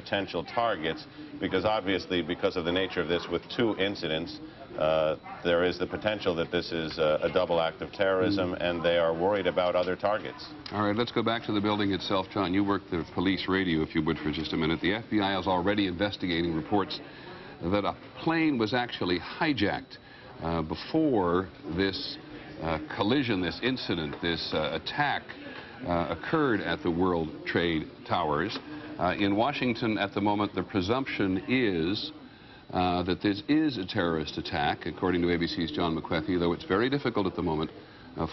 potential targets, because obviously, because of the nature of this, with 2 incidents, there is the potential that this is a double act of terrorism, and they are worried about other targets. All right, let's go back to the building itself. John, you work the police radio, if you would, for just a minute. The FBI is already investigating reports that a plane was actually hijacked before this collision, this incident, this attack occurred at the World Trade Towers. In Washington at the moment, the presumption is that this is a terrorist attack, according to ABC's John McWethy, though it's very difficult at the moment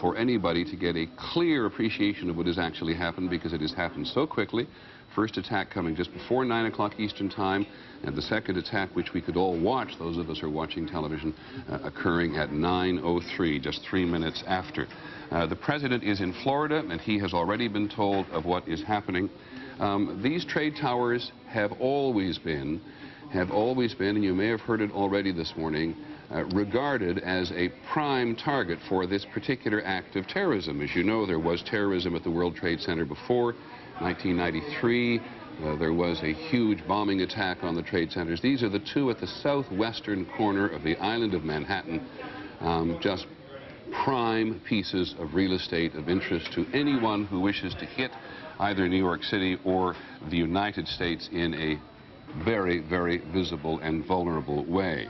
for anybody to get a clear appreciation of what has actually happened, because it has happened so quickly. First attack coming just before 9 o'clock Eastern Time, and the second attack, which we could all watch, those of us who are watching television, occurring at 9:03, just 3 minutes after. The president is in Florida, and he has already been told of what is happening. These trade towers have always been, and you may have heard it already this morning, regarded as a prime target for this particular act of terrorism. As you know, there was terrorism at the World Trade Center before. 1993, there was a huge bombing attack on the trade centers. These are the 2 at the southwestern corner of the island of Manhattan, just prime pieces of real estate of interest to anyone who wishes to hit either New York City or the United States in a very, very visible and vulnerable way.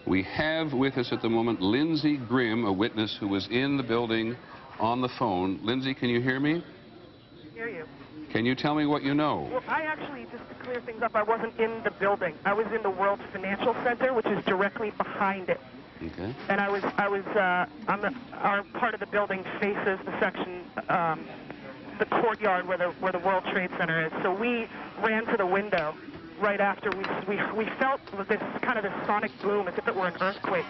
We have with us at the moment Lindsey Grimm, a witness who was in the building on the phone. Lindsey, can you hear me? Hear you. Can you tell me what you know? Well, I actually, just to clear things up, I wasn't in the building. I was in the World Financial Center, which is directly behind it. Okay. And our part of the building faces the section, the courtyard where the World Trade Center is. So we ran to the window right after we felt this kind of this sonic boom, as if it were an earthquake,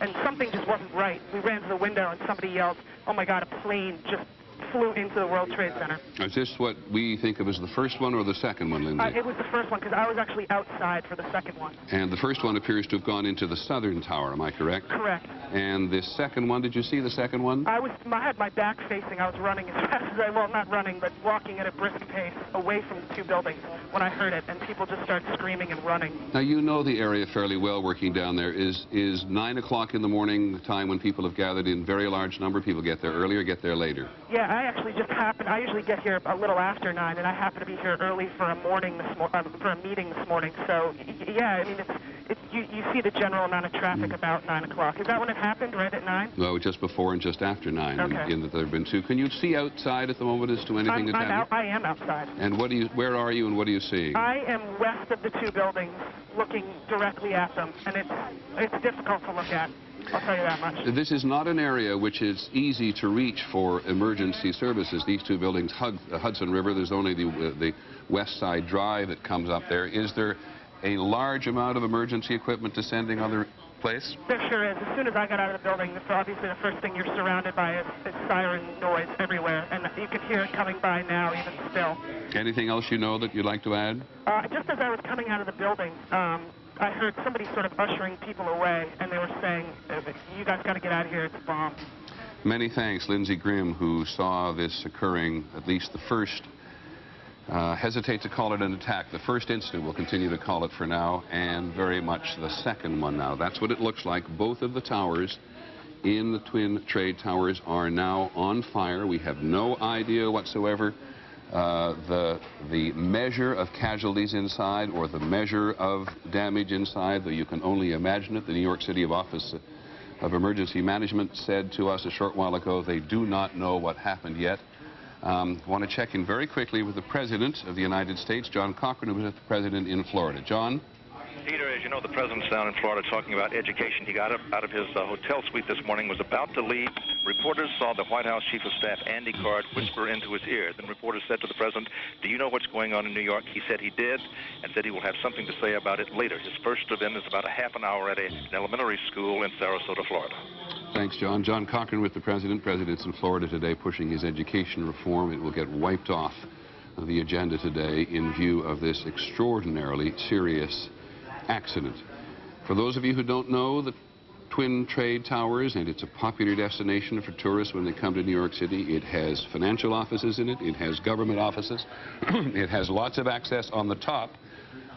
and something just wasn't right. We ran to the window and somebody yelled, "Oh my God, a plane just flew into the World Trade Center." Is this what we think of as the first one or the second one, Lindsey? It was the first one, because I was actually outside for the second one. And the first one appears to have gone into the southern tower, am I correct? Correct. And the second one, did you see the second one? I had my back facing. I was running as fast as well, not running, but walking at a brisk pace away from the 2 buildings when I heard it, and people just started screaming and running. Now, you know the area fairly well working down there. Is 9 o'clock in the morning the time when people have gathered in very large number? People get there earlier, get there later? Yeah, I actually just happened. I usually get here a little after 9, and I happen to be here early for a meeting this morning. So, yeah, I mean, you see the general amount of traffic about 9 o'clock. Is that when it happened, right at 9? No, just before and just after 9. Okay. In that there have been 2. Can you see outside at the moment as to anything that's happening? I am outside. And where are you and what are you seeing? I am west of the 2 buildings, looking directly at them, and it's difficult to look at. I'll tell you that much. This is not an area which is easy to reach for emergency services. These 2 buildings hug the Hudson River. There's only the West Side Drive that comes up there. Is there a large amount of emergency equipment descending on the place? There sure is. As soon as I got out of the building, obviously the first thing you're surrounded by is siren noise everywhere, and you can hear it coming by now, even still. Anything else you know that you'd like to add? Just as I was coming out of the building, I heard somebody sort of ushering people away, and they were saying, "You guys got to get out of here, it's a bomb." Many thanks, Lindsey Grimm, who saw this occurring, at least the first, hesitate to call it an attack. The first incident, we'll continue to call it for now, and very much the second one now. That's what it looks like. Both of the towers in the Twin Trade Towers are now on fire. We have no idea whatsoever the measure of casualties inside or the measure of damage inside, though you can only imagine it. The New York City Office of Emergency Management said to us a short while ago they do not know what happened yet. I want to check in very quickly with the President of the United States, John Cochran, who was with the President in Florida. John? Peter, as you know, the President's down in Florida talking about education. He got up out of his hotel suite this morning, was about to leave. Reporters saw the White House Chief of Staff, Andy Card, whisper into his ear. Then reporters said to the President, "Do you know what's going on in New York?" He said he did, and said he will have something to say about it later. His first event is about a half an hour at an elementary school in Sarasota, Florida. Thanks, John. John Cochran with the President. President's in Florida today pushing his education reform. It will get wiped off the agenda today in view of this extraordinarily serious accident. For those of you who don't know, the Twin Trade Towers, and it's a popular destination for tourists when they come to New York City. It has financial offices in it. It has government offices. It has lots of access on the top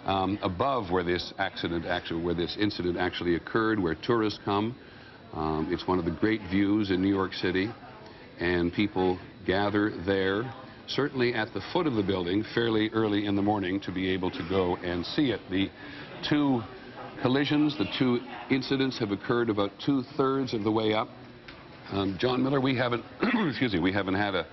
above where this incident actually occurred, where tourists come. It's one of the great views in New York City, and people gather there, certainly at the foot of the building, fairly early in the morning, to be able to go and see it. The two collisions, the two incidents have occurred about 2/3 of the way up. John Miller, we haven't, excuse me, we haven't had a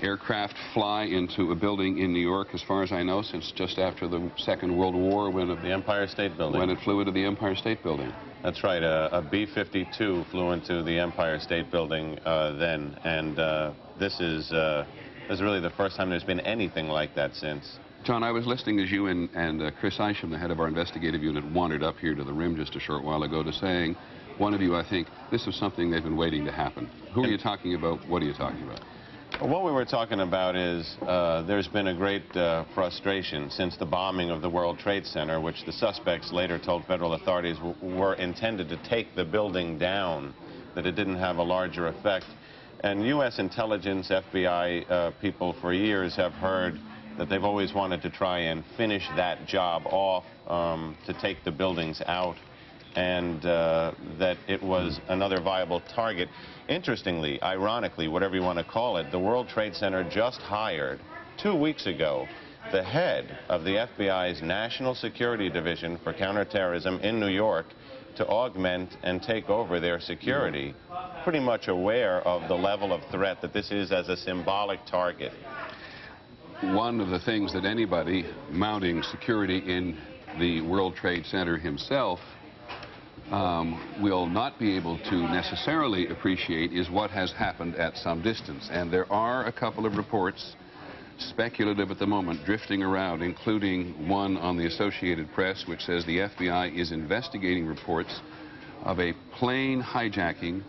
aircraft fly into a building in New York, as far as I know, since just after the Second World War, when The Empire State Building. When it flew into the Empire State Building. That's right. A B-52 flew into the Empire State Building then, and this is really the first time there's been anything like that since. John, I was listening as you and Chris Isham, the head of our investigative unit, wandered up here to the rim just a short while ago to saying, one of you, I think, this is something they've been waiting to happen. Who are you talking about? What are you talking about? What we were talking about is there's been a great frustration since the bombing of the World Trade Center, which the suspects later told federal authorities were intended to take the building down, that it didn't have a larger effect. And U.S. intelligence, FBI people for years have heard that they've always wanted to try and finish that job off, to take the buildings out, and that it was another viable target. Interestingly, ironically, whatever you want to call it, the World Trade Center just hired 2 weeks ago the head of the FBI's National Security Division for Counterterrorism in New York to augment and take over their security, pretty much aware of the level of threat that this is as a symbolic target. One of the things that anybody mounting security in the World Trade Center himself will not be able to necessarily appreciate is what has happened at some distance. And there are a couple of reports, speculative at the moment, drifting around, including one on the Associated Press, which says the FBI is investigating reports of a plane hijacking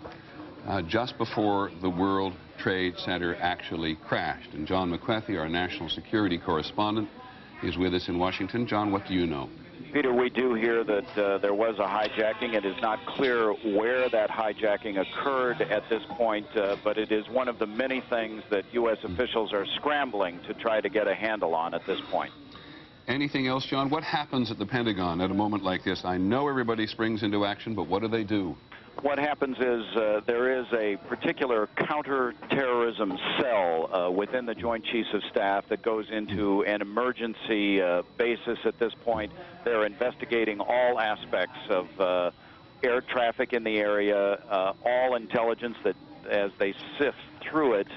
just before the World Trade Center actually crashed. And John McWethy, our national security correspondent, is with us in Washington. John, what do you know? Peter, we do hear that there was a hijacking. It is not clear where that hijacking occurred at this point, but it is one of the many things that U.S. officials are scrambling to try to get a handle on at this point. Anything else, John? What happens at the Pentagon at a moment like this? I know everybody springs into action, but what do they do? What happens is there is a particular counterterrorism cell within the Joint Chiefs of Staff that goes into an emergency basis at this point. They're investigating all aspects of air traffic in the area, all intelligence that, as they sift through it,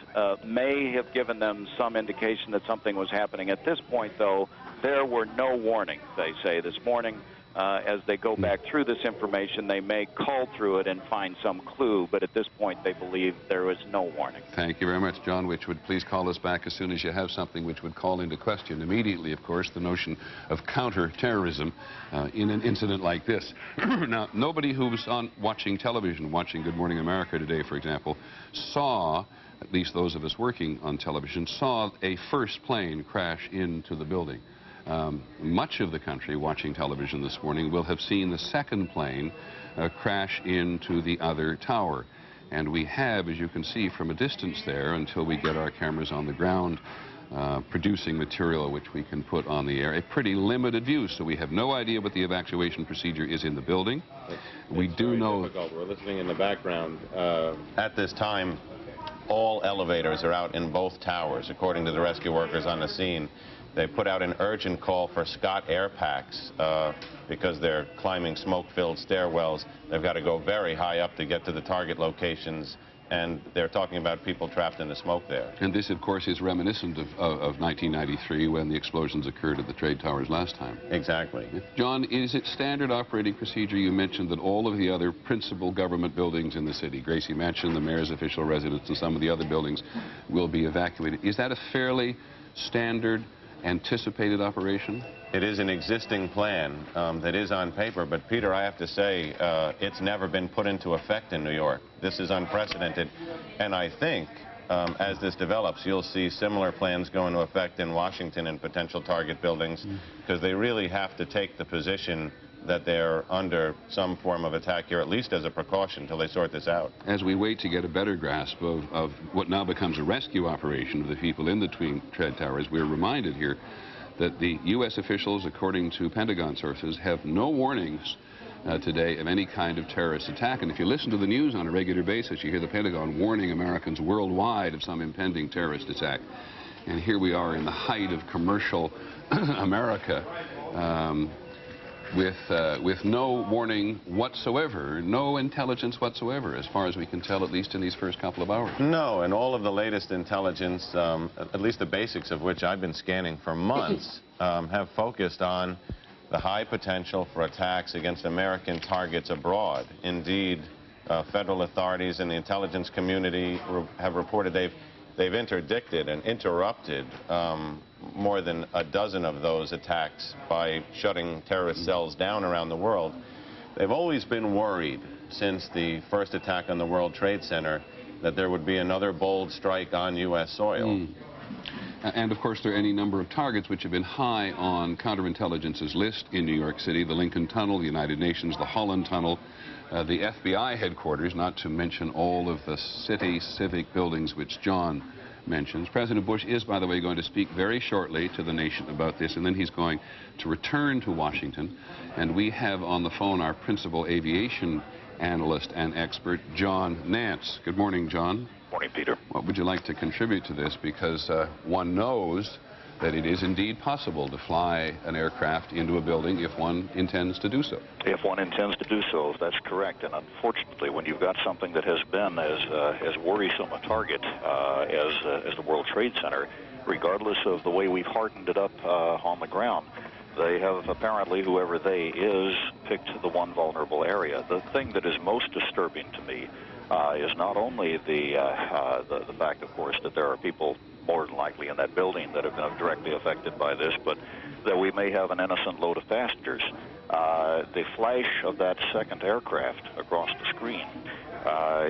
may have given them some indication that something was happening. At this point, though, there were no warnings, they say, this morning. As they go back through this information, they may cull through it and find some clue, but at this point they believe there was no warning. Thank you very much, John. Which would please call us back as soon as you have something which would call into question immediately, of course, the notion of counterterrorism in an incident like this. Now, nobody who's watching television, watching Good Morning America today, for example, saw, at least those of us working on television, saw a first plane crash into the building. Much of the country watching television this morning will have seen the second plane crash into the other tower. And we have, as you can see from a distance there, until we get our cameras on the ground producing material which we can put on the air, a pretty limited view. So we have no idea what the evacuation procedure is in the building. We do know... Difficult. We're listening in the background. At this time, all elevators are out in both towers, according to the rescue workers on the scene. They put out an urgent call for Scott air packs because they're climbing smoke-filled stairwells. They've got to go very high up to get to the target locations, and they're talking about people trapped in the smoke there. And this, of course, is reminiscent of 1993 when the explosions occurred at the trade towers last time. Exactly. John, is it standard operating procedure? You mentioned that all of the other principal government buildings in the city, Gracie Mansion, the mayor's official residence, and some of the other buildings will be evacuated. Is that a fairly standard anticipated operation? It is an existing plan that is on paper, but Peter, I have to say, it's never been put into effect in New York. This is unprecedented, and I think as this develops, you'll see similar plans go into effect in Washington and potential target buildings, because they really have to take the position that they're under some form of attack here, at least as a precaution, until they sort this out. As we wait to get a better grasp of what now becomes a rescue operation of the people in the twin trade towers, we're reminded here that the U.S. officials, according to Pentagon sources, have no warnings today of any kind of terrorist attack. And if you listen to the news on a regular basis, you hear the Pentagon warning Americans worldwide of some impending terrorist attack. And here we are in the height of commercial America, with no warning whatsoever, no intelligence whatsoever, as far as we can tell, at least in these first couple of hours. No, and all of the latest intelligence, at least the basics of which I've been scanning for months, have focused on the high potential for attacks against American targets abroad. Indeed, federal authorities and the intelligence community have reported they've interdicted and interrupted more than a dozen of those attacks by shutting terrorist cells down around the world. They've always been worried since the first attack on the World Trade Center that there would be another bold strike on U.S. soil. And, of course, there are any number of targets which have been high on counterintelligence's list in New York City: the Lincoln Tunnel, the United Nations, the Holland Tunnel, the FBI headquarters, not to mention all of the city civic buildings which John mentions. President Bush is, by the way, going to speak very shortly to the nation about this, and then he's going to return to Washington. And we have on the phone our principal aviation analyst and expert, John Nance. Good morning, John. Morning, Peter. What would you like to contribute to this? Because one knows that it is indeed possible to fly an aircraft into a building if one intends to do so. If one intends to do so, that's correct. And unfortunately, when you've got something that has been as worrisome a target as the World Trade Center, regardless of the way we've hardened it up on the ground, they have apparently, whoever they is, picked the one vulnerable area. The thing that is most disturbing to me is not only the fact, of course, that there are people more than likely in that building that have been directly affected by this, but that we may have an innocent load of passengers. The flash of that second aircraft across the screen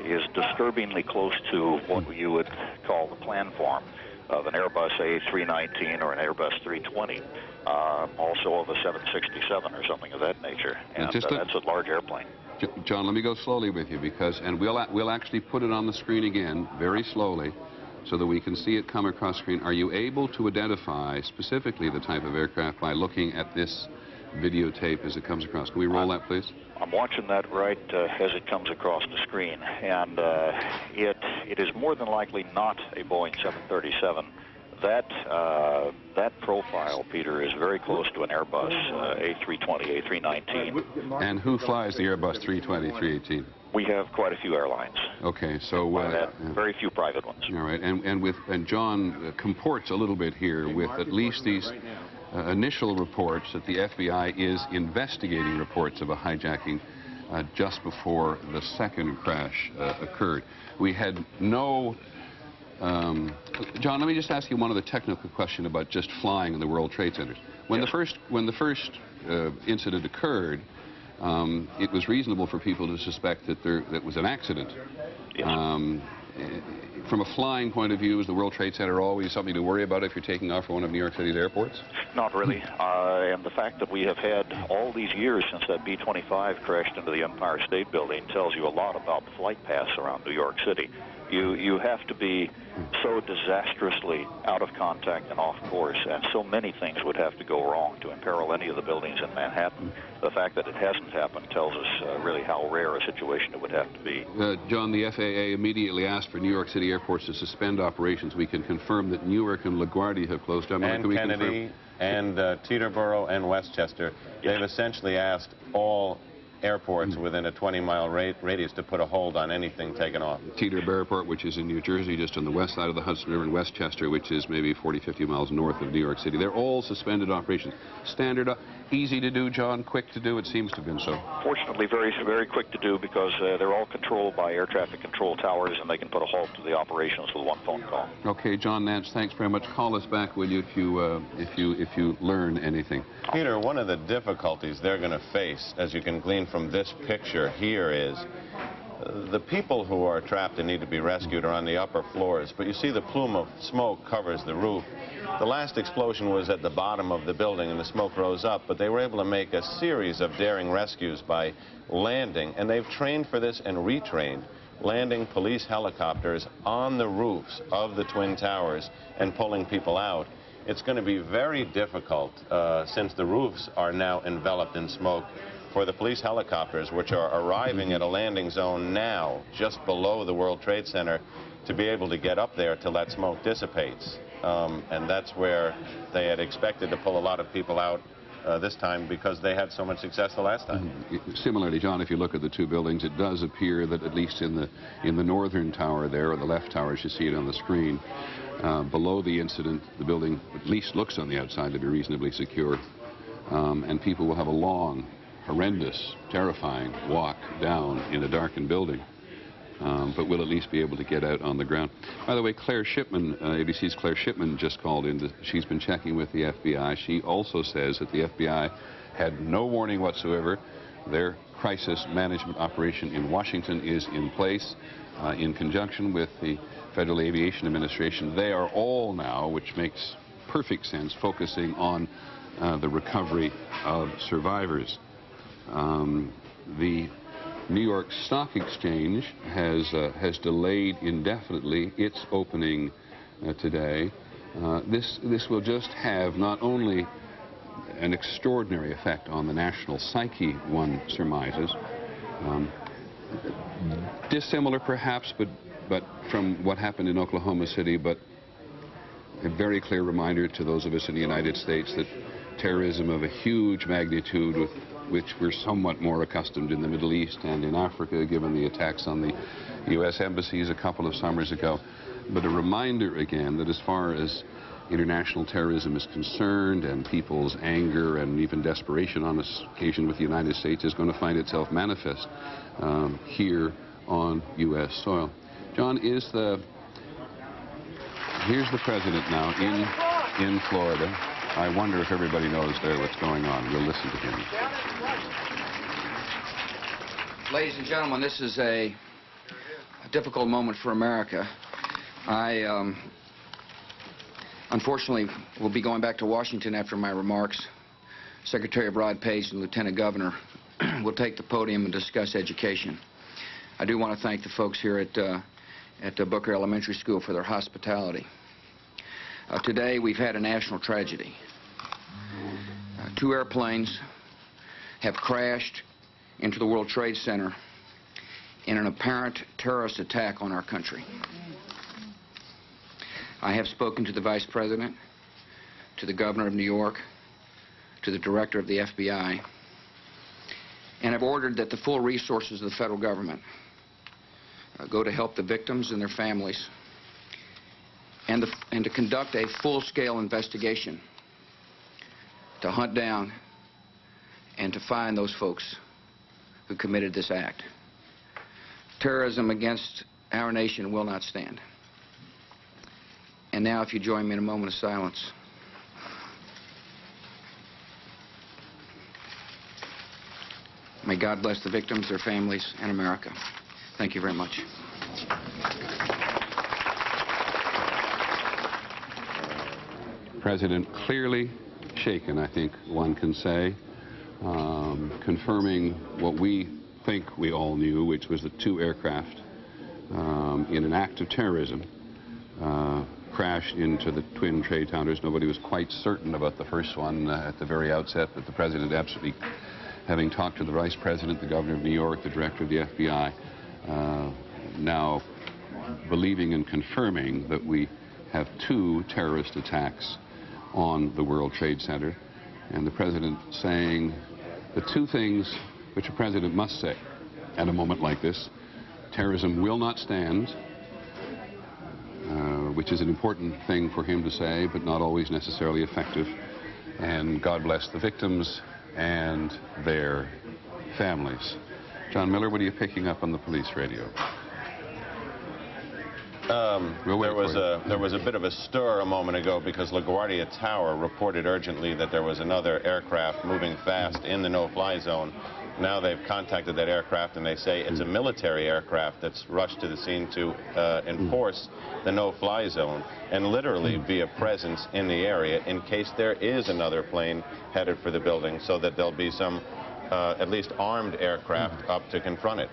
is disturbingly close to what you would call the plan form of an Airbus A319 or an Airbus 320, also of a 767 or something of that nature. And that's a large airplane. John, let me go slowly with you, because, and we'll actually put it on the screen again very slowly so that we can see it come across screen. Are you able to identify specifically the type of aircraft by looking at this videotape as it comes across? Can we roll that, please? I'm watching that right as it comes across the screen, and it is more than likely not a Boeing 737. That profile, Peter, is very close to an Airbus A320, A319. And who flies the Airbus 320, 318? We have quite a few airlines. Okay, so very few private ones. All right, and John comports a little bit here with at least these initial reports that the FBI is investigating reports of a hijacking just before the second crash occurred. We had no... John, let me just ask you one other technical question about just flying in the World Trade Centers. When the first incident occurred, it was reasonable for people to suspect that that was an accident. Yes. From a flying point of view, is the World Trade Center always something to worry about if you're taking off from one of New York City's airports? Not really. And the fact that we have had all these years since that B-25 crashed into the Empire State Building tells you a lot about the flight paths around New York City. You have to be so disastrously out of contact and off course, and so many things would have to go wrong to imperil any of the buildings in Manhattan. The fact that it hasn't happened tells us really how rare a situation it would have to be. John, the FAA immediately asked for New York City airports to suspend operations. We can confirm that Newark and LaGuardia have closed down. And Kennedy and Teterboro and Westchester. Yes. They've essentially asked all airports within a 20-mile radius to put a hold on anything taken off. Teterboro Airport, which is in New Jersey, just on the west side of the Hudson River, and Westchester, which is maybe 40, 50 miles north of New York City. They're all suspended operations. Standard, easy to do, John, quick to do. It seems to have been so. Fortunately, very, very quick to do, because they're all controlled by air traffic control towers, and they can put a halt to the operations with one phone call. Okay, John Nance, thanks very much. Call us back, will you, if you learn anything. Peter, one of the difficulties they're going to face, as you can glean from this picture here, is the people who are trapped and need to be rescued are on the upper floors, but you see the plume of smoke covers the roof. The last explosion was at the bottom of the building and the smoke rose up, but they were able to make a series of daring rescues by landing, and they've trained for this and retrained, landing police helicopters on the roofs of the Twin Towers and pulling people out. it's going to be very difficult, since the roofs are now enveloped in smoke, for the police helicopters, which are arriving at a landing zone now, just below the World Trade Center, to be able to get up there till that smoke dissipates. And that's where they had expected to pull a lot of people out this time, because they had so much success the last time. Similarly, John, if you look at the two buildings, it does appear that at least in the northern tower there, or the left tower as you see it on the screen, below the incident, the building at least looks on the outside to be reasonably secure. And people will have a long, horrendous, terrifying walk down in a darkened building. But we'll at least be able to get out on the ground. By the way, Claire Shipman, ABC's Claire Shipman just called in. She's been checking with the FBI. She also says that the FBI had no warning whatsoever. Their crisis management operation in Washington is in place in conjunction with the Federal Aviation Administration. They are all now, which makes perfect sense, focusing on the recovery of survivors. The New York Stock Exchange has delayed indefinitely its opening today. This will just have not only an extraordinary effect on the national psyche, one surmises, dissimilar perhaps, but from what happened in Oklahoma City, but a very clear reminder to those of us in the United States that terrorism of a huge magnitude, with which we're somewhat more accustomed in the Middle East and in Africa, given the attacks on the U.S. embassies a couple of summers ago. But a reminder again that as far as international terrorism is concerned, and people's anger and even desperation on this occasion with the United States is going to find itself manifest here on U.S. soil. John, here's the president now in Florida. I wonder if everybody knows there what's going on. We'll listen to him. Ladies and gentlemen, this is a difficult moment for America. I unfortunately will be going back to Washington after my remarks. Secretary Rod Page and Lieutenant Governor will take the podium and discuss education. I do want to thank the folks here at Booker Elementary School for their hospitality. Today we've had a national tragedy. Two airplanes have crashed into the World Trade Center in an apparent terrorist attack on our country. I have spoken to the Vice President, to the Governor of New York, to the Director of the FBI, and have ordered that the full resources of the federal government go to help the victims and their families, and to conduct a full-scale investigation to hunt down and to find those folks who committed this act. Terrorism against our nation will not stand. And now, if you join me in a moment of silence. May God bless the victims, their families, and America. Thank you very much. President clearly shaken, I think one can say, confirming what we think we all knew, which was that two aircraft in an act of terrorism crashed into the twin trade towers. Nobody was quite certain about the first one at the very outset, but the president absolutely, having talked to the Vice President, the Governor of New York, the Director of the FBI, now believing and confirming that we have two terrorist attacks on the World Trade Center, and the president saying the two things which a president must say at a moment like this: terrorism will not stand, which is an important thing for him to say, but not always necessarily effective, and God bless the victims and their families. John Miller, what are you picking up on the police radio? There was a bit of a stir a moment ago because LaGuardia Tower reported urgently that there was another aircraft moving fast in the no-fly zone. Now they've contacted that aircraft and they say it's a military aircraft that's rushed to the scene to enforce the no-fly zone and literally be a presence in the area in case there is another plane headed for the building, so that there'll be some at least armed aircraft up to confront it.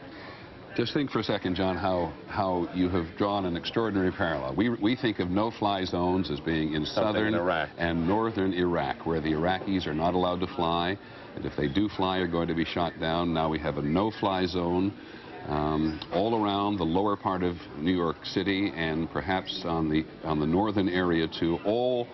Just think for a second, John, how you have drawn an extraordinary parallel. We think of no-fly zones as being in southern Iraq and northern Iraq, where the Iraqis are not allowed to fly, and if they do fly, are going to be shot down. Now we have a no-fly zone all around the lower part of New York City, and perhaps on the northern area too. All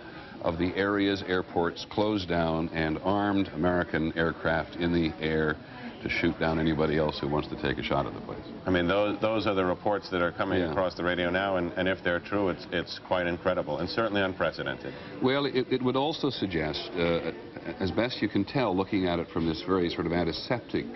of the areas, airports closed down, and armed American aircraft in the air to shoot down anybody else who wants to take a shot at the place. I mean, those are the reports that are coming across the radio now, and if they're true, it's quite incredible and certainly unprecedented. Well, it would also suggest, as best you can tell, looking at it from this very sort of antiseptic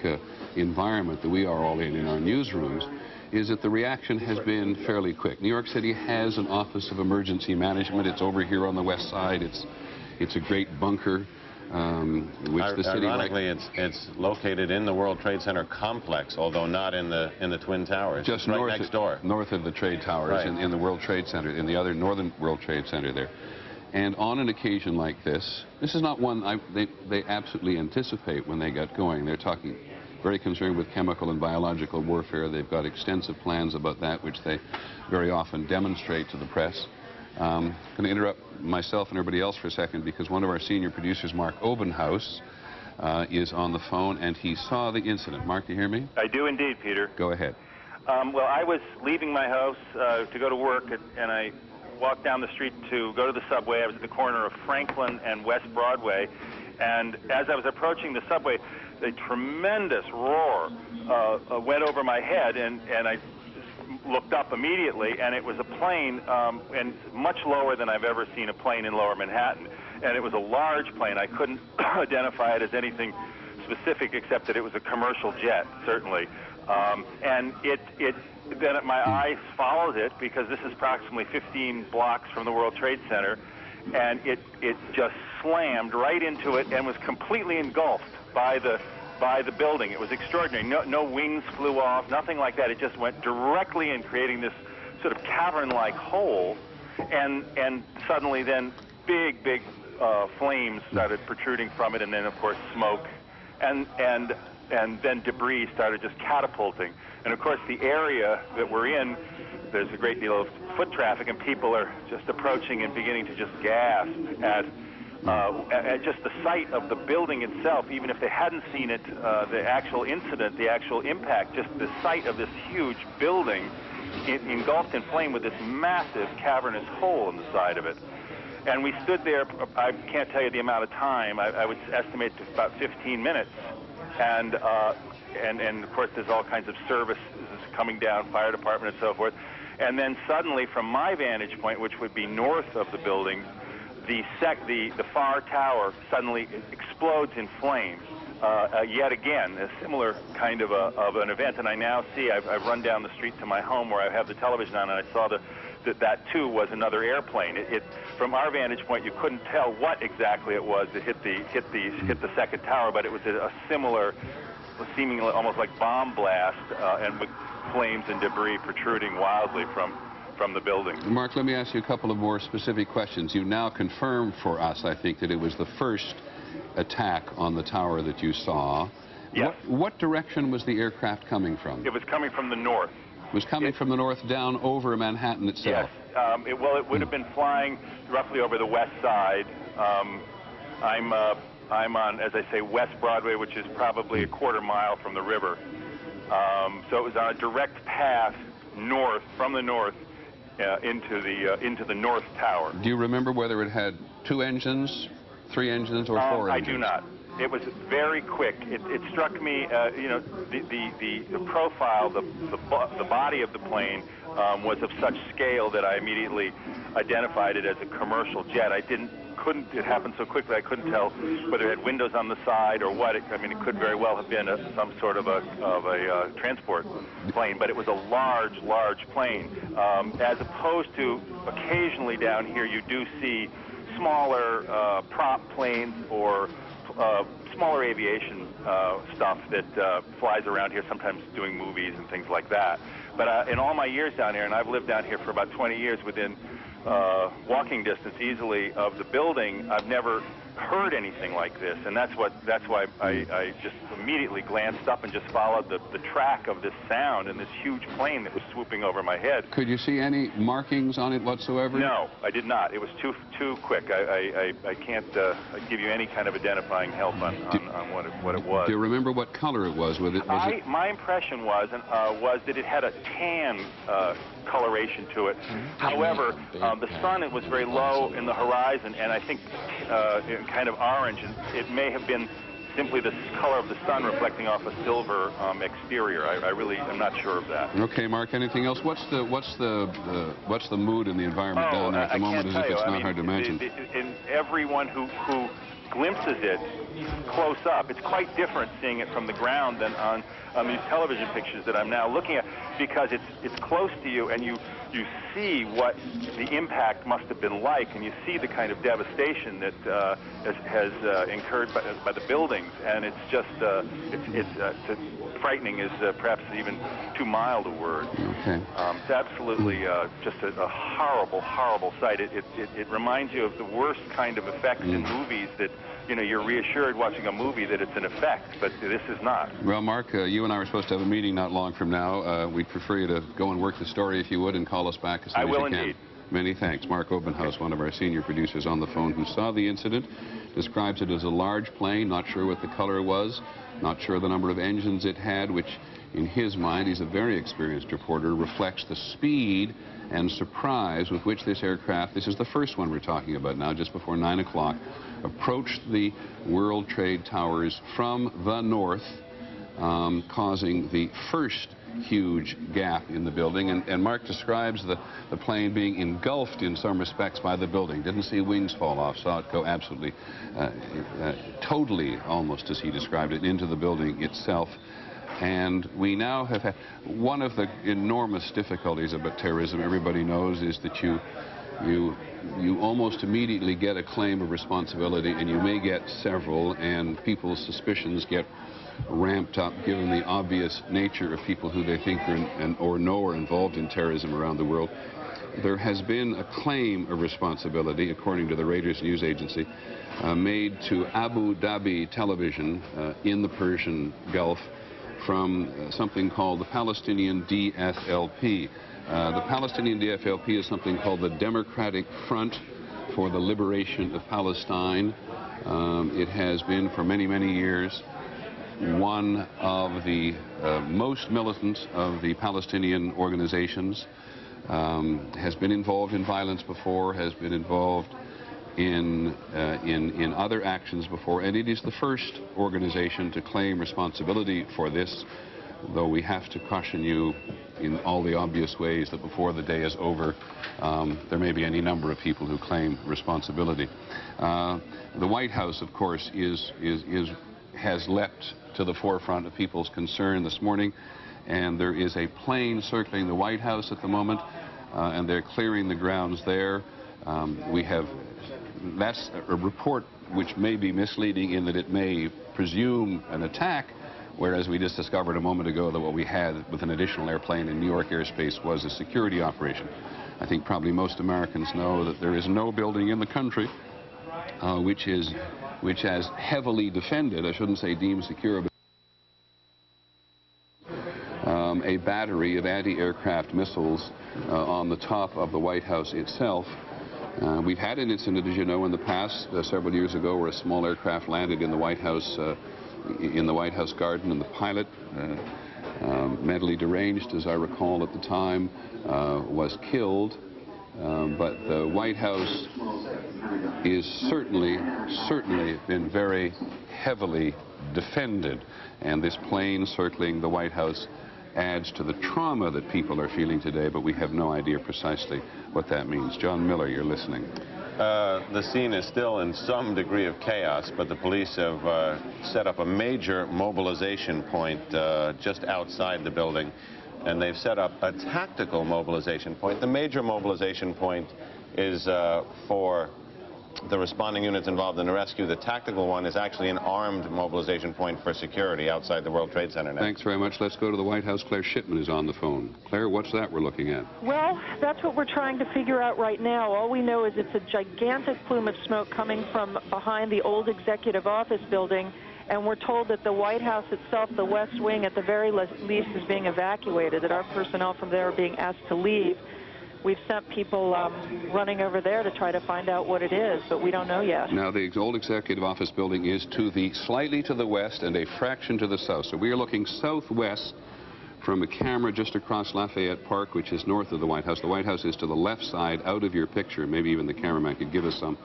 environment that we are all in our newsrooms, is that the reaction has been fairly quick. New York City has an Office of Emergency Management. It's over here on the west side. It's a great bunker. Which the city, ironically, it's located in the World Trade Center complex, although not in the Twin Towers. Just right next door. North of the Trade Towers, right. in the World Trade Center, in the other northern World Trade Center there. And on an occasion like this is not one they absolutely anticipate when they get going. They're talking very concerned with chemical and biological warfare. They've got extensive plans about that, which they very often demonstrate to the press. I'm going to interrupt myself and everybody else for a second because one of our senior producers, Mark Obenhaus, is on the phone, and he saw the incident. Mark, do you hear me? I do indeed, Peter. Go ahead. Well, I was leaving my house to go to work, and I walked down the street to go to the subway. I was at the corner of Franklin and West Broadway, and as I was approaching the subway, a tremendous roar went over my head, and I looked up immediately, and it was a plane, and much lower than I've ever seen a plane in Lower Manhattan. And it was a large plane. I couldn't identify it as anything specific except that it was a commercial jet, certainly. And then my eyes followed it because this is approximately 15 blocks from the World Trade Center, and it just slammed right into it and was completely engulfed by the building. It was extraordinary. No wings flew off, nothing like that. It just went directly in, creating this sort of cavern-like hole, and suddenly then big flames started protruding from it, and then of course smoke, and then debris started just catapulting. And of course the area that we're in, there's a great deal of foot traffic, and people are just approaching and beginning to just gasp at just the sight of the building itself. Even if they hadn't seen it, the actual incident, the actual impact, just the sight of this huge building engulfed in flame with this massive cavernous hole in the side of it. And we stood there, I can't tell you the amount of time, I would estimate to about 15 minutes. And of course there's all kinds of services coming down, fire department and so forth. And then suddenly from my vantage point, which would be north of the building, the far tower suddenly explodes in flames. Yet again, a similar kind of an event. And I now see, I've run down the street to my home where I have the television on, and I saw that too was another airplane. From our vantage point, you couldn't tell what exactly it was that hit the second tower, but it was a similar, seemingly almost like bomb blast, and with flames and debris protruding wildly from the building. Mark, let me ask you a couple of more specific questions. You now confirmed for us, I think, that it was the first attack on the tower that you saw. Yes. What direction was the aircraft coming from? It was coming from the north. It was coming from the north down over Manhattan itself? Yes. It would have been flying roughly over the west side. I'm on, as I say, West Broadway, which is probably a quarter mile from the river. So it was on a direct path north, from the north, into the north tower. Do you remember whether it had 2 engines, 3 engines, or 4 engines? I do not. It was very quick. It struck me, the profile, the body of the plane was of such scale that I immediately identified it as a commercial jet. It happened so quickly I couldn't tell whether it had windows on the side or what. It could very well have been some sort of a transport plane, but it was a large plane. As opposed to occasionally down here you do see smaller prop planes or smaller aviation stuff that flies around here, sometimes doing movies and things like that. But in all my years down here, and I've lived down here for about 20 years, within walking distance easily of the building, I've never heard anything like this, and that's why I just immediately glanced up and just followed the track of this sound and this huge plane that was swooping over my head. Could you see any markings on it whatsoever? No, I did not. It was too quick. I can't give you any kind of identifying help on what it was. Do you remember what color it was? My impression was that it had a tan coloration to it. However, the sun, it was very low in the horizon, and I think kind of orange, and it may have been simply the color of the sun reflecting off a silver exterior. I really am not sure of that. Okay, Mark. Anything else? What's the mood in the environment down there at the moment? As if it's not hard to imagine. And everyone who glimpses it close up, it's quite different seeing it from the ground than on these television pictures that I'm now looking at, because it's close to you and you see what the impact must have been like, and you see the kind of devastation that has incurred by the buildings, and it's just frightening is perhaps even too mild a word. Okay. It's absolutely just a horrible, horrible sight. It reminds you of the worst kind of effects in movies that, you know, you're reassured watching a movie that it's an effect, but this is not. Well, Mark, you and I were supposed to have a meeting not long from now. We'd prefer you to go and work the story, if you would, and call us back as soon as you can. I will indeed. Many thanks. Mark Obenhaus, one of our senior producers on the phone, who saw the incident, describes it as a large plane, not sure what the color was, not sure the number of engines it had, which in his mind, he's a very experienced reporter, reflects the speed and surprise with which this aircraft, this is the first one we're talking about now, just before 9 o'clock, approached the World Trade Towers from the north, causing the first huge gap in the building. And Mark describes the plane being engulfed in some respects by the building. Didn't see wings fall off, saw it go absolutely, totally, almost as he described it, into the building itself. And we now have had one of the enormous difficulties about terrorism, everybody knows, is that you almost immediately get a claim of responsibility, and you may get several, and people's suspicions get ramped up given the obvious nature of people who they think are or know are involved in terrorism around the world. There has been a claim of responsibility, according to the Reuters news agency, made to Abu Dhabi television in the Persian Gulf from something called the Palestinian DFLP. The Palestinian DFLP is something called the Democratic Front for the Liberation of Palestine. It has been for many, many years one of the most militant of the Palestinian organizations, has been involved in violence before, has been involved in other actions before, and it is the first organization to claim responsibility for this, though we have to caution you in all the obvious ways that before the day is over, there may be any number of people who claim responsibility. The White House, of course, has leapt to the forefront of people's concern this morning, and there is a plane circling the White House at the moment, and they're clearing the grounds there. That's a report which may be misleading in that it may presume an attack, whereas we just discovered a moment ago that what we had with an additional airplane in New York airspace was a security operation. I think probably most Americans know that there is no building in the country which has heavily defended, I shouldn't say deemed secure, but a battery of anti-aircraft missiles on the top of the White House itself. We've had an incident, as you know, in the past, several years ago, where a small aircraft landed in the White House garden, and the pilot, mentally deranged, as I recall at the time, was killed. But the White House is certainly been very heavily defended, and this plane circling the White House adds to the trauma that people are feeling today, but we have no idea precisely what that means. John Miller, you're listening. The scene is still in some degree of chaos, but the police have set up a major mobilization point just outside the building, and they've set up a tactical mobilization point. The major mobilization point is for the responding units involved in the rescue. The tactical one is actually an armed mobilization point for security outside the World Trade Center now. Thanks very much. Let's go to the White House. Claire Shipman is on the phone. Claire, what's that we're looking at? Well, that's what we're trying to figure out right now. All we know is it's a gigantic plume of smoke coming from behind the old executive office building, and we're told that the White House itself, the West Wing, at the very least is being evacuated, that our personnel from there are being asked to leave. We've sent people running over there to try to find out what it is, but we don't know yet. Now, the old executive office building is slightly to the west and a fraction to the south. So we are looking southwest from a camera just across Lafayette Park, which is north of the White House. The White House is to the left side, out of your picture. Maybe even the cameraman could give us some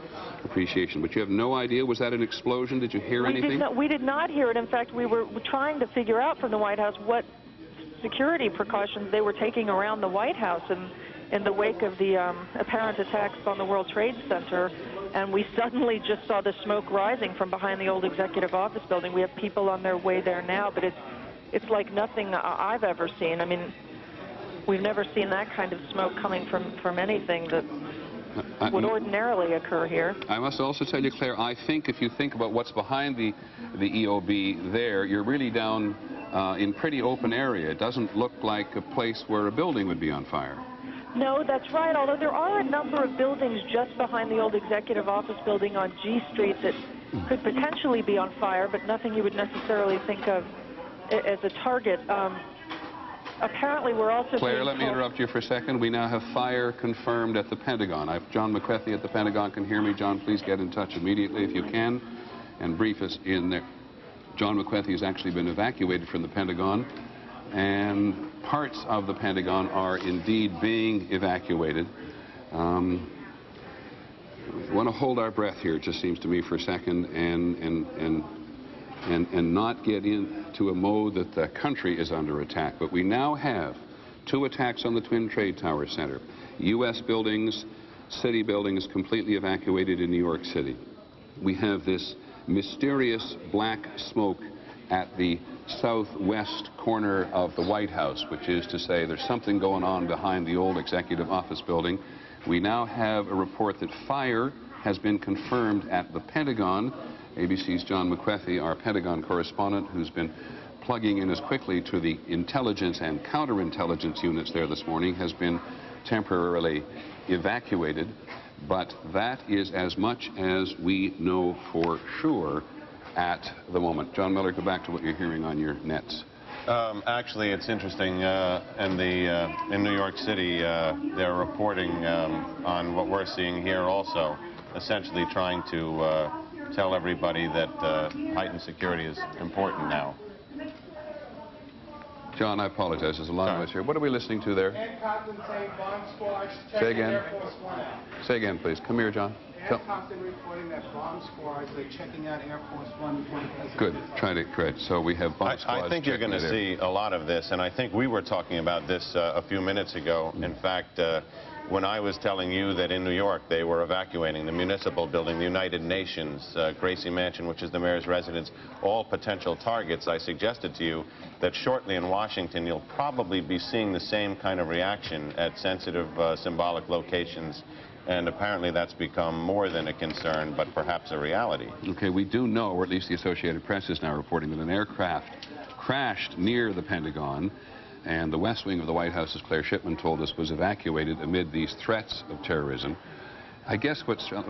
appreciation. But you have no idea, was that an explosion? Did you hear anything? We did not hear it. In fact, we were trying to figure out from the White House what security precautions they were taking around the White House in the wake of the apparent attacks on the World Trade Center, and we suddenly just saw the smoke rising from behind the old executive office building. We have people on their way there now, but it's like nothing I've ever seen. I mean, we've never seen that kind of smoke coming from anything that would ordinarily occur here. I must also tell you, Claire, I think if you think about what's behind the EOB there, you're really down in pretty open area. It doesn't look like a place where a building would be on fire. No, that's right, although there are a number of buildings just behind the old executive office building on G Street that could potentially be on fire, but nothing you would necessarily think of as a target. Apparently, we're also Claire, let me interrupt you for a second. We now have fire confirmed at the Pentagon. John McCarthy at the Pentagon can hear me. John, please get in touch immediately if you can and brief us in there. John McCarthy has actually been evacuated from the Pentagon, and parts of the Pentagon are indeed being evacuated. We want to hold our breath here, it just seems to me, for a second, and not get into a mode that the country is under attack. But we now have 2 attacks on the Twin Trade Tower Center. U.S. buildings, city buildings completely evacuated in New York City. We have this mysterious black smoke at the southwest corner of the White House, which is to say there's something going on behind the old executive office building. We now have a report that fire has been confirmed at the Pentagon. ABC's John McCarthy, our Pentagon correspondent, who's been plugging in as quickly to the intelligence and counterintelligence units there this morning, has been temporarily evacuated. But that is as much as we know for sure at the moment. John Miller, go back to what you're hearing on your nets. Actually, it's interesting. In New York City, they're reporting on what we're seeing here also, essentially trying to tell everybody that heightened security is important now. John, I apologize. There's a lot of us here. What are we listening to there? Say again. Say again, please. Come here, John. Compton reporting that bomb squads are checking out Air Force One. Good. Try to correct. So we have bomb squads. I think you're going to see a lot of this, and I think we were talking about this a few minutes ago. In fact, when I was telling you that in New York they were evacuating the municipal building, the United Nations, Gracie Mansion, which is the mayor's residence, all potential targets, I suggested to you that shortly in Washington you'll probably be seeing the same kind of reaction at sensitive symbolic locations. And apparently that's become more than a concern, but perhaps a reality. Okay, we do know, or at least the Associated Press is now reporting, that an aircraft crashed near the Pentagon, and the West Wing of the White House, as Claire Shipman told us, was evacuated amid these threats of terrorism. I guess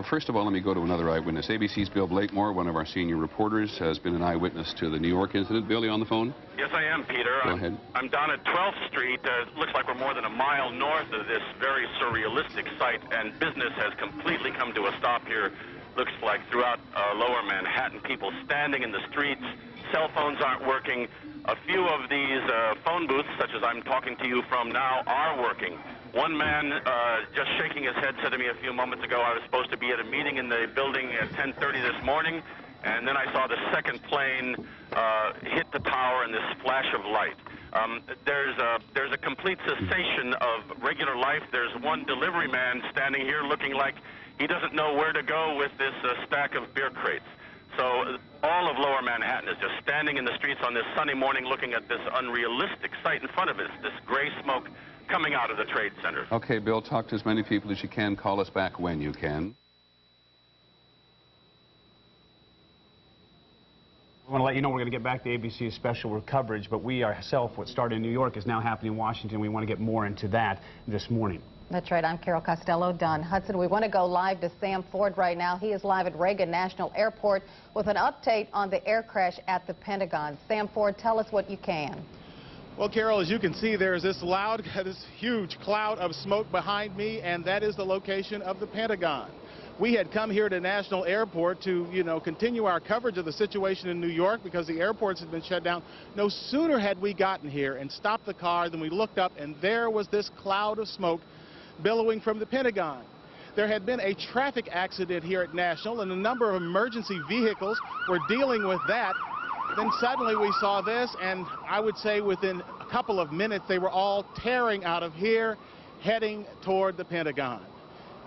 first of all, let me go to another eyewitness. ABC's Bill Blakemore, one of our senior reporters, has been an eyewitness to the New York incident. Bill, you on the phone? Yes, I am, Peter. Go ahead. I'm down at 12th Street. It looks like we're more than a mile north of this very surrealistic site, and business has completely come to a stop here. Looks like throughout lower Manhattan, people standing in the streets, cell phones aren't working. A few of these phone booths, such as I'm talking to you from now, are working. One man just shaking his head said to me a few moments ago, I was supposed to be at a meeting in the building at 10:30 this morning, and then I saw the second plane hit the tower in this flash of light. There's a complete cessation of regular life. There's one delivery man standing here looking like he doesn't know where to go with this stack of beer crates. So all of lower Manhattan is just standing in the streets on this sunny morning looking at this unrealistic sight in front of us, this gray smoke coming out of the Trade Center. Okay, Bill, talk to as many people as you can. Call us back when you can. I want to let you know we're going to get back to ABC's special coverage, but we ourselves, what started in New York is now happening in Washington. We want to get more into that this morning. That's right. I'm Carol Costello. Don Hudson. We want to go live to Sam Ford right now. He is live at Reagan National Airport with an update on the air crash at the Pentagon. Sam Ford, tell us what you can. Well, Carol, as you can see, there's this huge cloud of smoke behind me, and that is the location of the Pentagon. We had come here to National Airport to, continue our coverage of the situation in New York because the airports had been shut down. No sooner had we gotten here and stopped the car than we looked up, and there was this cloud of smoke billowing from the Pentagon. There had been a traffic accident here at National, and a number of emergency vehicles were dealing with that. Then suddenly we saw this, and I would say within a couple of minutes they were all tearing out of here, heading toward the Pentagon.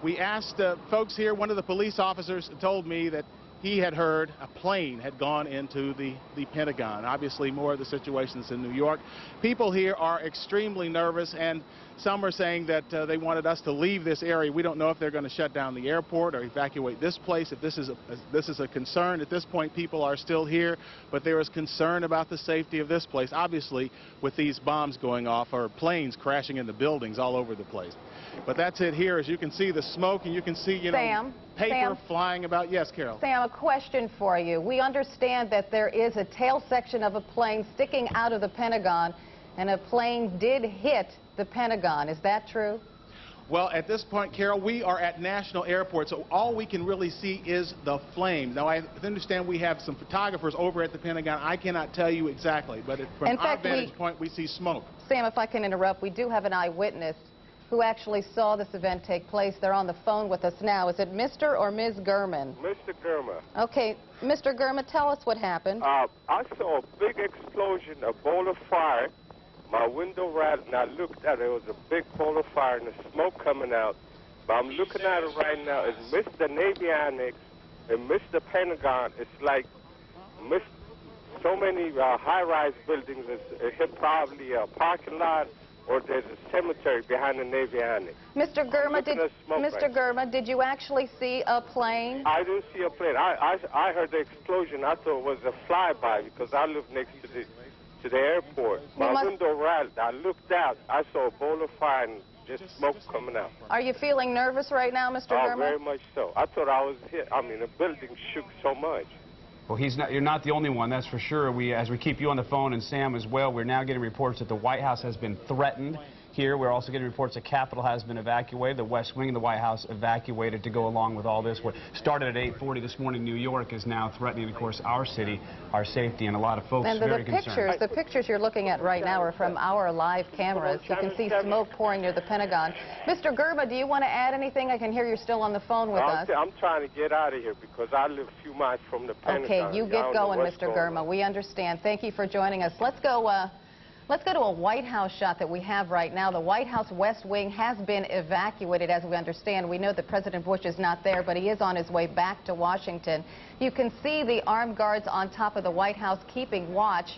We asked folks here. One of the police officers told me that he had heard a plane had gone into the Pentagon. Obviously, more of the situations in New York. People here are extremely nervous, and some are saying that they wanted us to leave this area. We don't know if they're going to shut down the airport or evacuate this place. If this is a concern, at this point, people are still here, but there is concern about the safety of this place. Obviously, with these bombs going off or planes crashing into buildings all over the place. But that's it here. As you can see, the smoke, and you can see, paper flying about. Yes, Carol. Sam, a question for you. We understand that there is a tail section of a plane sticking out of the Pentagon, and a plane did hit the Pentagon. Is that true? Well, at this point, Carol, we are at National Airport, so all we can really see is the flame. Now, I understand we have some photographers over at the Pentagon. I cannot tell you exactly, but from our vantage point, we see smoke. Sam, if I can interrupt, we do have an eyewitness who actually saw this event take place. They're on the phone with us now. Is it Mr. or Ms. Gurman? Mr. Gurman. Okay, Mr. Gurman, tell us what happened. I saw a big explosion, a ball of fire. My window rattled, and I looked at it. It was a big ball of fire and the smoke coming out. But I'm looking at it right now. It's missed the Navy Annex and missed the Pentagon. It's like missed so many high-rise buildings. It hit probably a parking lot, or there's a cemetery behind the Navy Annex. Mr. Gurman, did you actually see a plane? I didn't see a plane. I heard the explosion. I thought it was a flyby because I live next to the airport. My window rattled. I looked out. I saw a ball of fire and just smoke coming out. Are you feeling nervous right now, Mr. Gurman? Oh, very much so. I thought I was hit. I mean, the building shook so much. Well, you're not the only one, that's for sure. As we keep you on the phone, and Sam as well, we're now getting reports that the White House has been threatened here. We're also getting reports that Capitol has been evacuated, the West Wing of the White House evacuated to go along with all this. What started at 8:40 this morning, New York, is now threatening, of course, our city, our safety, and a lot of folks and very concerned. The pictures you're looking at right now are from our live cameras. You can see smoke pouring near the Pentagon. Mr. Gurman, do you want to add anything? I can hear you're still on the phone with us. I'm trying to get out of here because I live a few miles from the Pentagon. Okay, you get going, Mr. Gurman. We understand. Thank you for joining us. Let's go to a White House shot that we have right now. The White House West Wing has been evacuated, as we understand. We know that President Bush is not there, but he is on his way back to Washington. You can see the armed guards on top of the White House keeping watch.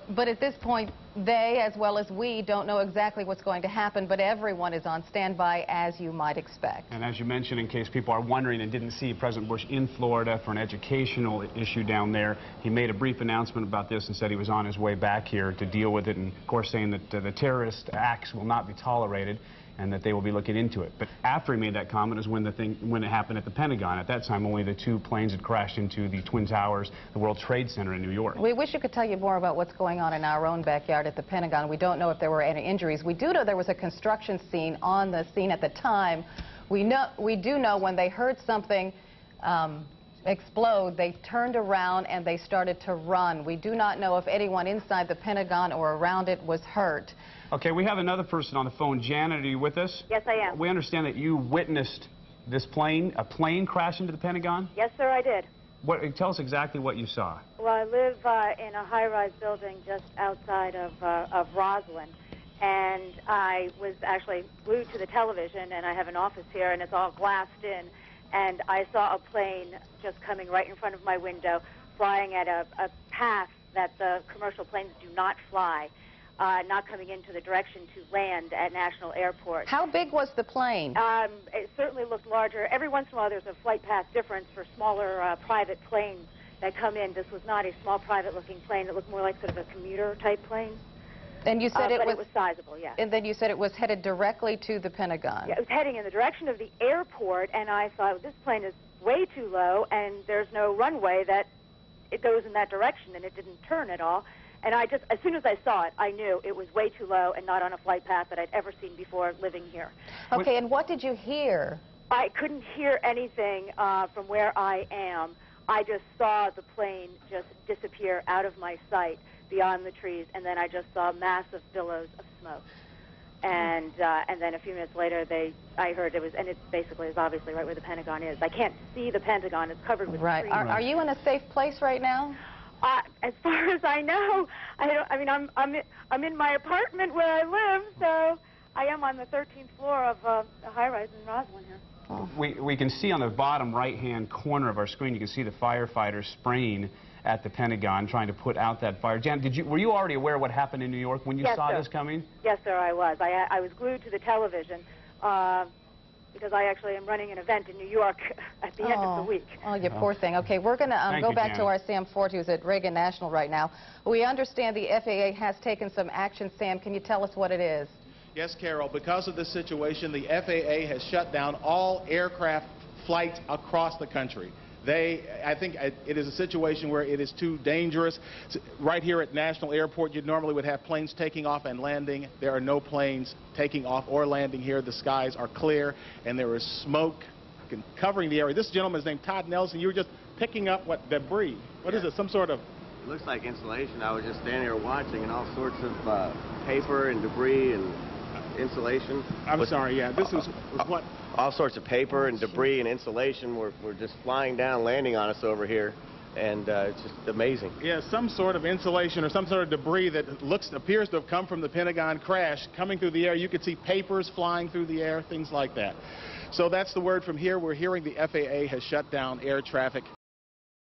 But at this point, they, as well as we, don't know exactly what's going to happen, but everyone is on standby, as you might expect. And as you mentioned, in case people are wondering and didn't see President Bush in Florida for an educational issue down there, he made a brief announcement about this and said he was on his way back here to deal with it, and of course saying that the terrorist acts will not be tolerated and that they will be looking into it. But after he made that comment is when it happened at the Pentagon. At that time, only the 2 planes had crashed into the Twin Towers, the World Trade Center in New York. We wish you could tell you more about what's going on in our own backyard at the Pentagon. We don't know if there were any injuries. We do know there was a construction scene on the scene at the time. We do know when they heard something explode, they turned around and they started to run. We do not know if anyone inside the Pentagon or around it was hurt. Okay, we have another person on the phone. Janet, are you with us? Yes, I am. We understand that you witnessed this plane, a plane crash into the Pentagon? Yes, sir, I did. Tell us exactly what you saw. Well, I live in a high-rise building just outside of Roslyn, and I was actually glued to the television, and I have an office here, and it's all glassed in, and I saw a plane just coming right in front of my window, flying at a path that the commercial planes do not fly. Not coming into the direction to land at National Airport. How big was the plane? It certainly looked larger. Every once in a while there's a flight path difference for smaller private planes that come in. This was not a small private-looking plane. It looked more like sort of a commuter-type plane. And you said it was sizable, yeah. And then you said it was headed directly to the Pentagon. Yeah, it was heading in the direction of the airport, and I thought, this plane is way too low, and there's no runway that it goes in that direction, and it didn't turn at all. And I just, as soon as I saw it, I knew it was way too low and not on a flight path that I'd ever seen before living here. Okay, and what did you hear? I couldn't hear anything from where I am. I just saw the plane just disappear out of my sight beyond the trees, and then I just saw massive billows of smoke. And then a few minutes later, I heard it was, and it basically is obviously right where the Pentagon is. I can't see the Pentagon; it's covered with trees. Are you in a safe place right now? As far as I know, I'm in my apartment where I live, so I am on the 13th floor of a high-rise in Roslyn here. Oh. We can see on the bottom right-hand corner of our screen, you can see the firefighters spraying at the Pentagon, trying to put out that fire. Jan, were you already aware of what happened in New York when you saw this coming? Yes, sir, I was. I was glued to the television because I actually am running an event in New York at the end of the week. Oh, you poor thing. Okay, we're going to go back to our Sam Ford, who's at Reagan National right now. We understand the FAA has taken some action. Sam, can you tell us what it is? Yes, Carol. Because of this situation, the FAA has shut down all aircraft flights across the country. I think it is a situation where it is too dangerous. Right here at National Airport, you normally would have planes taking off and landing. There are no planes taking off or landing here. The skies are clear, and there is smoke covering the area. This gentleman is named Todd Nelson. You were just picking up what debris. What is it? Some sort of... It looks like insulation. I was just standing there watching, and all sorts of paper and debris and insulation. I'm sorry, yeah. This was what? All sorts of paper and debris and insulation were just flying down, landing on us over here, and it's just amazing. Yeah, some sort of insulation or some sort of debris that appears to have come from the Pentagon crash coming through the air. You could see papers flying through the air, things like that. So that's the word from here. We're hearing the FAA has shut down air traffic